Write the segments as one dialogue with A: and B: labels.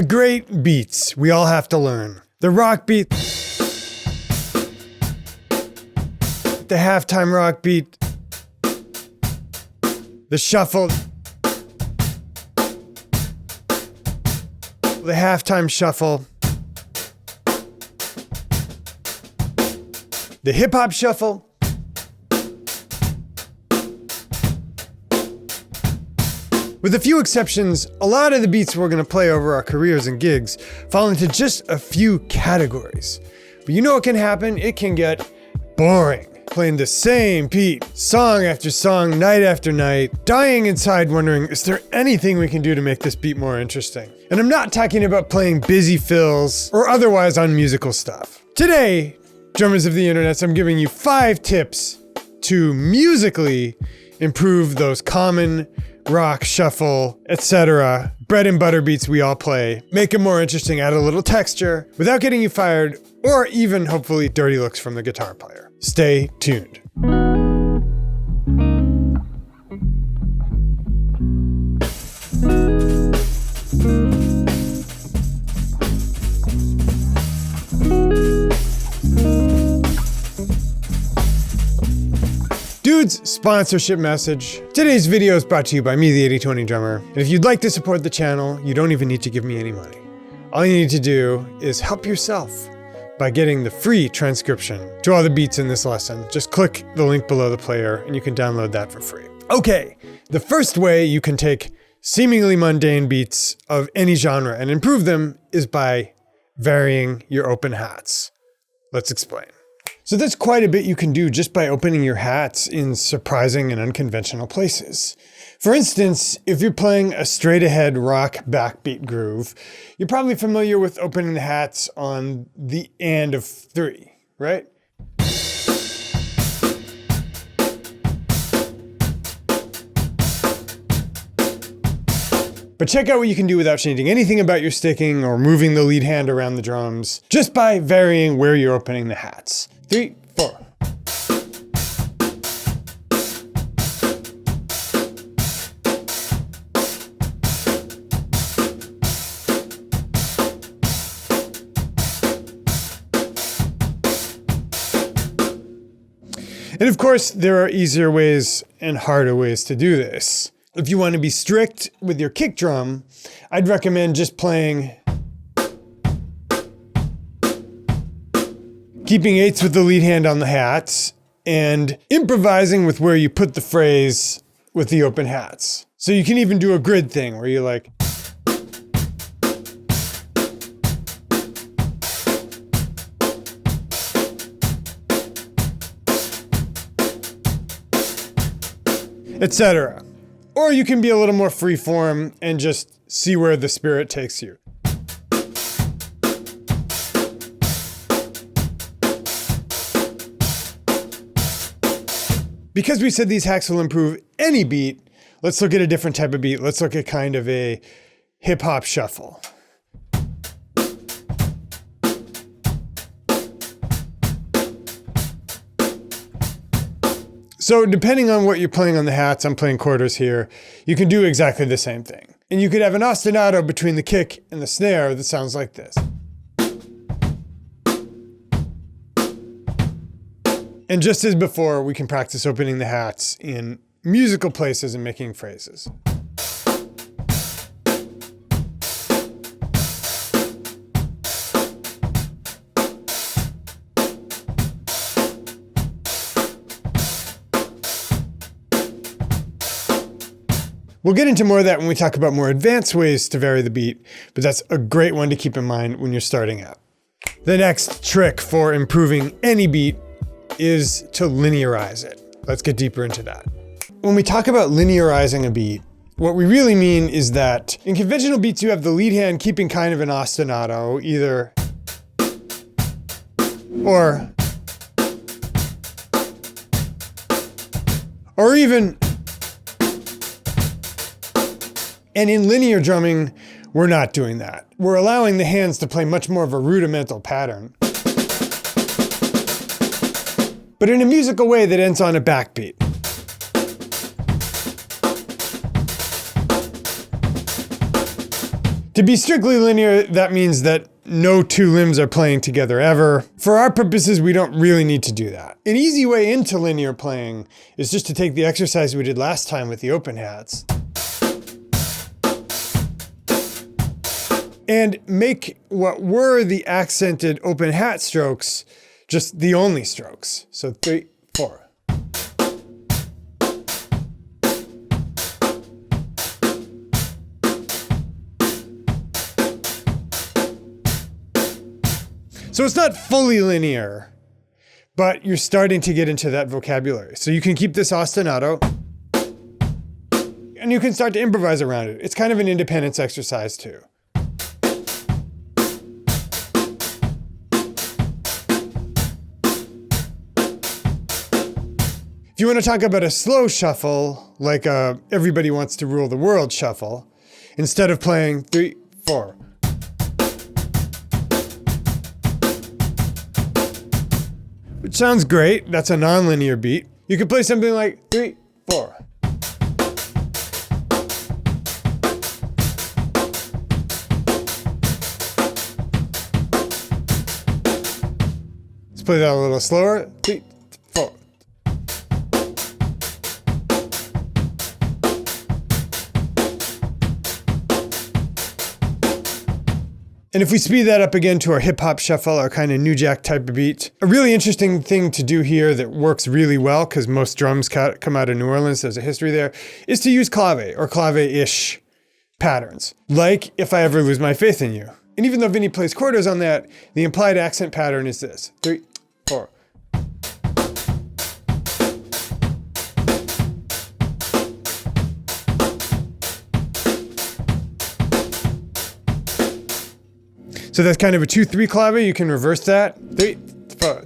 A: The great beats we all have to learn. The rock beat, the halftime rock beat, the shuffle, the halftime shuffle, the hip-hop shuffle, with a few exceptions, a lot of the beats we're going to play over our careers and gigs fall into just a few categories. But you know what can happen? It can get boring. Playing the same beat, song after song, night after night, dying inside wondering, is there anything we can do to make this beat more interesting? And I'm not talking about playing busy fills or otherwise unmusical stuff. Today, drummers of the internet, I'm giving you 5 tips to musically improve those common rock, shuffle, etc. bread and butter beats we all play. Make them more interesting, add a little texture without getting you fired or even hopefully dirty looks from the guitar player. Stay tuned. Dude's sponsorship message. Today's video is brought to you by me, the 80/20 drummer. And if you'd like to support the channel, you don't even need to give me any money. All you need to do is help yourself by getting the free transcription to all the beats in this lesson. Just click the link below the player and you can download that for free. Okay, the first way you can take seemingly mundane beats of any genre and improve them is by varying your open hats. Let's explain. So there's quite a bit you can do just by opening your hats in surprising and unconventional places. For instance, if you're playing a straight ahead rock backbeat groove, you're probably familiar with opening the hats on the and of 3, right? But check out what you can do without changing anything about your sticking or moving the lead hand around the drums, just by varying where you're opening the hats. 3, 4. And of course, there are easier ways and harder ways to do this. If you want to be strict with your kick drum, I'd recommend just playing keeping 8ths with the lead hand on the hats and improvising with where you put the phrase with the open hats. So you can even do a grid thing where you like etc. Or you can be a little more freeform and just see where the spirit takes you. Because we said these hacks will improve any beat, let's look at a different type of beat. Let's look at kind of a hip-hop shuffle. So depending on what you're playing on the hats, I'm playing quarters here, you can do exactly the same thing. And you could have an ostinato between the kick and the snare that sounds like this. And just as before, we can practice opening the hats in musical places and making phrases. We'll get into more of that when we talk about more advanced ways to vary the beat, but that's a great one to keep in mind when you're starting out. The next trick for improving any beat is to linearize it. Let's get deeper into that. When we talk about linearizing a beat, what we really mean is that in conventional beats, you have the lead hand keeping kind of an ostinato, either or even. And in linear drumming, we're not doing that. We're allowing the hands to play much more of a rudimental pattern, but in a musical way that ends on a backbeat. To be strictly linear, that means that no two limbs are playing together ever. For our purposes, we don't really need to do that. An easy way into linear playing is just to take the exercise we did last time with the open hats and make what were the accented open hat strokes just the only strokes. So 3, 4. So it's not fully linear, but you're starting to get into that vocabulary. So you can keep this ostinato, and you can start to improvise around it. It's kind of an independence exercise too. If you want to talk about a slow shuffle, like a Everybody Wants to Rule the World shuffle, instead of playing 3, 4, which sounds great, that's a non-linear beat. You could play something like 3, 4. Let's play that a little slower. 3, 4. And if we speed that up again to our hip hop shuffle, our kind of new jack type of beat, a really interesting thing to do here that works really well, because most drums come out of New Orleans, there's a history there, is to use clave or clave-ish patterns. Like If I Ever Lose My Faith in You. And even though Vinny plays quarters on that, the implied accent pattern is this. 3, 4. So that's kind of a 2-3 clave. You can reverse that. 3, 4.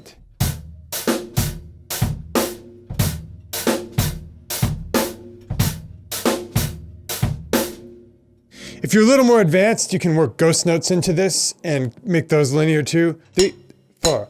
A: If you're a little more advanced, you can work ghost notes into this and make those linear too. 3, 4.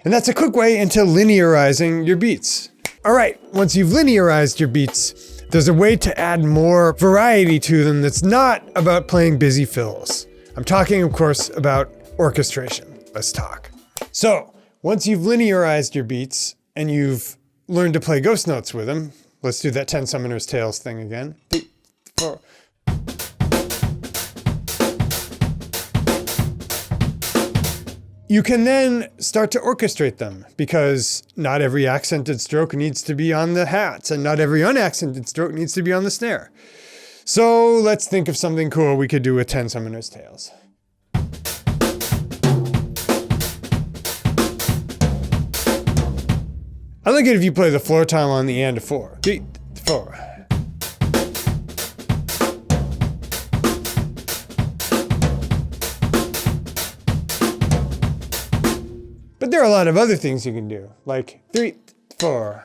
A: And that's a quick way into linearizing your beats. All right, once you've linearized your beats, there's a way to add more variety to them that's not about playing busy fills. I'm talking, of course, about orchestration. Let's talk. So, once you've linearized your beats and you've learned to play ghost notes with them, let's do that 10 Summoner's Tales thing again. 3, 4. You can then start to orchestrate them, because not every accented stroke needs to be on the hats and not every unaccented stroke needs to be on the snare. So let's think of something cool we could do with 10 Summoner's Tales. I like it if you play the floor tom on the and 4. 3, 4. But there are a lot of other things you can do, like 3, 4.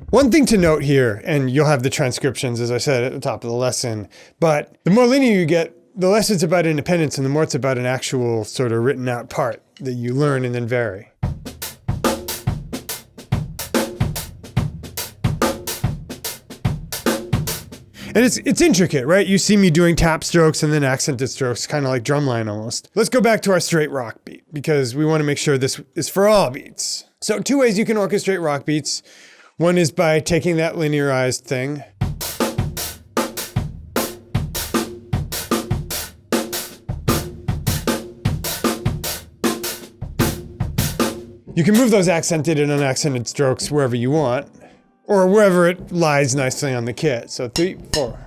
A: One thing to note here, and you'll have the transcriptions, as I said at the top of the lesson, but the more linear you get, the less it's about independence and the more it's about an actual sort of written out part that you learn and then vary. And it's intricate, right? You see me doing tap strokes and then accented strokes, kind of like drumline almost. Let's go back to our straight rock beat, because we want to make sure this is for all beats. So 2 ways you can orchestrate rock beats. One is by taking that linearized thing. You can move those accented and unaccented strokes wherever you want, or wherever it lies nicely on the kit. So 3, 4.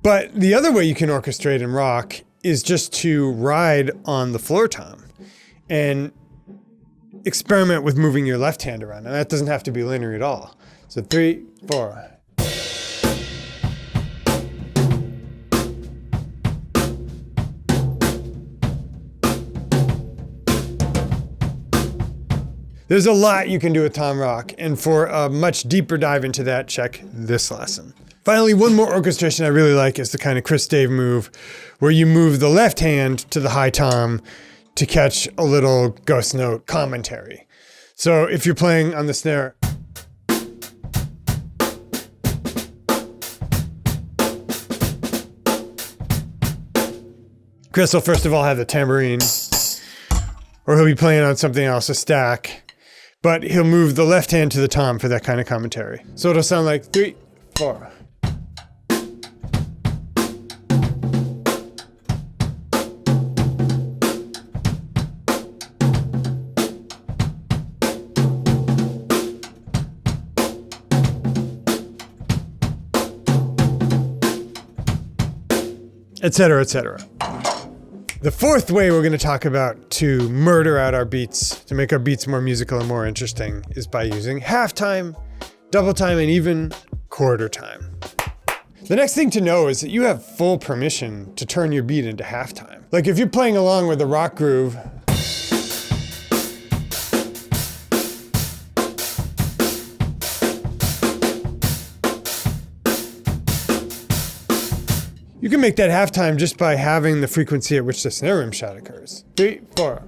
A: But the other way you can orchestrate in rock is just to ride on the floor tom. And experiment with moving your left hand around. And that doesn't have to be linear at all. So 3, 4. There's a lot you can do with tom rock, and for a much deeper dive into that, check this lesson. Finally, one more orchestration I really like is the kind of Chris Dave move where you move the left hand to the high tom to catch a little ghost note commentary. So if you're playing on the snare, Chris will first of all have the tambourine, or he'll be playing on something else, a stack. But he'll move the left hand to the tom for that kind of commentary. So it'll sound like 3, 4. Etc., etc. The fourth way we're going to talk about to murder out our beats, to make our beats more musical and more interesting, is by using halftime, double time, and even quarter time. The next thing to know is that you have full permission to turn your beat into halftime. Like if you're playing along with a rock groove, you can make that halftime just by having the frequency at which the snare rim shot occurs. 3, 4.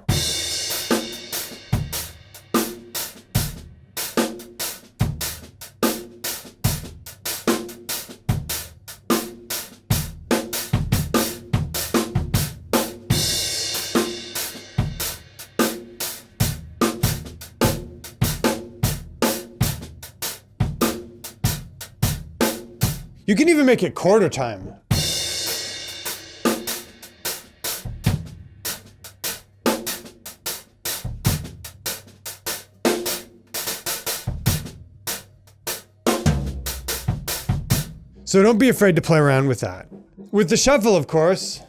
A: You can even make it quarter time. So don't be afraid to play around with that. With the shuffle, of course,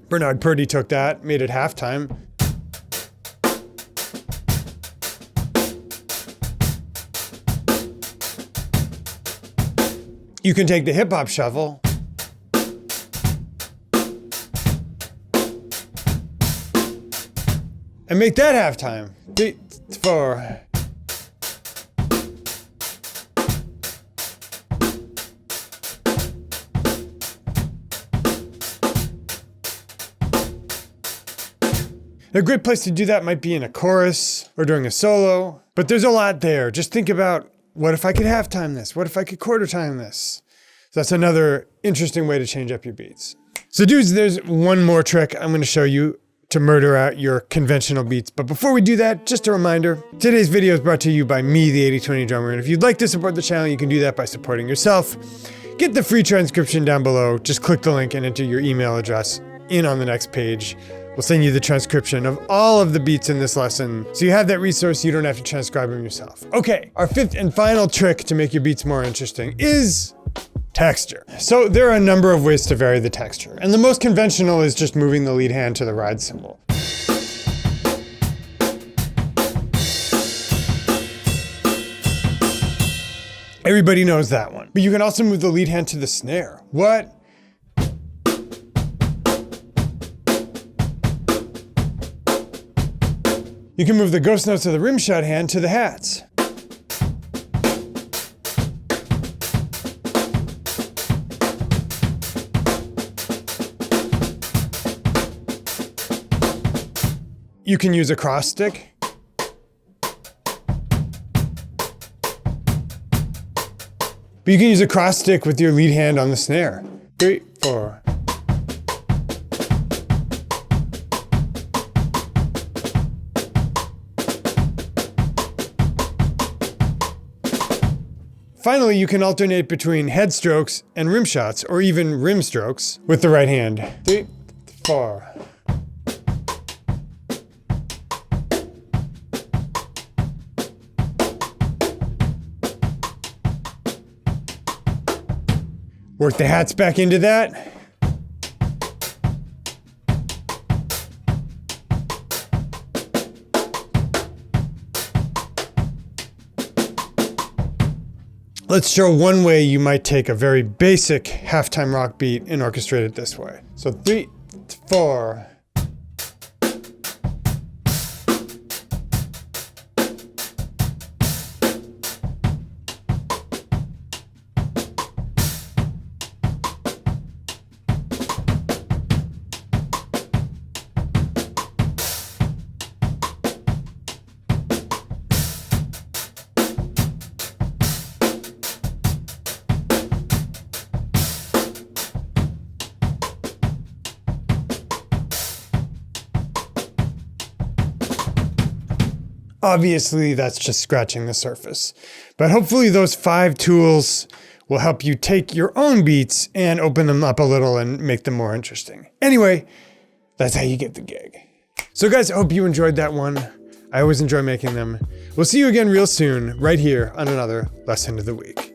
A: Bernard Purdie took that, made it halftime. You can take the hip hop shuffle and make that halftime. 3, 4. A great place to do that might be in a chorus or during a solo, but there's a lot there. Just think about, what if I could halftime this? What if I could quarter time this? So that's another interesting way to change up your beats. So dudes, there's one more trick I'm going to show you to murder out your conventional beats. But before we do that, just a reminder, today's video is brought to you by me, the 80/20 Drummer. And if you'd like to support the channel, you can do that by supporting yourself. Get the free transcription down below. Just click the link and enter your email address in on the next page. We'll send you the transcription of all of the beats in this lesson, so you have that resource, you don't have to transcribe them yourself. Okay, our fifth and final trick to make your beats more interesting is texture. So there are a number of ways to vary the texture, and the most conventional is just moving the lead hand to the ride cymbal. Everybody knows that one. But you can also move the lead hand to the snare. What? You can move the ghost notes of the rim shot hand to the hats. You can use a cross stick. But you can use a cross stick with your lead hand on the snare. 3, 4. Finally, you can alternate between head strokes and rim shots, or even rim strokes, with the right hand. 3, 4. Work the hats back into that. let's show one way you might take a very basic halftime rock beat and orchestrate it this way. So 3, 4. Obviously, that's just scratching the surface. But hopefully those 5 tools will help you take your own beats and open them up a little and make them more interesting. Anyway, that's how you get the gig. So guys, I hope you enjoyed that one. I always enjoy making them. We'll see you again real soon, right here on another Lesson of the Week.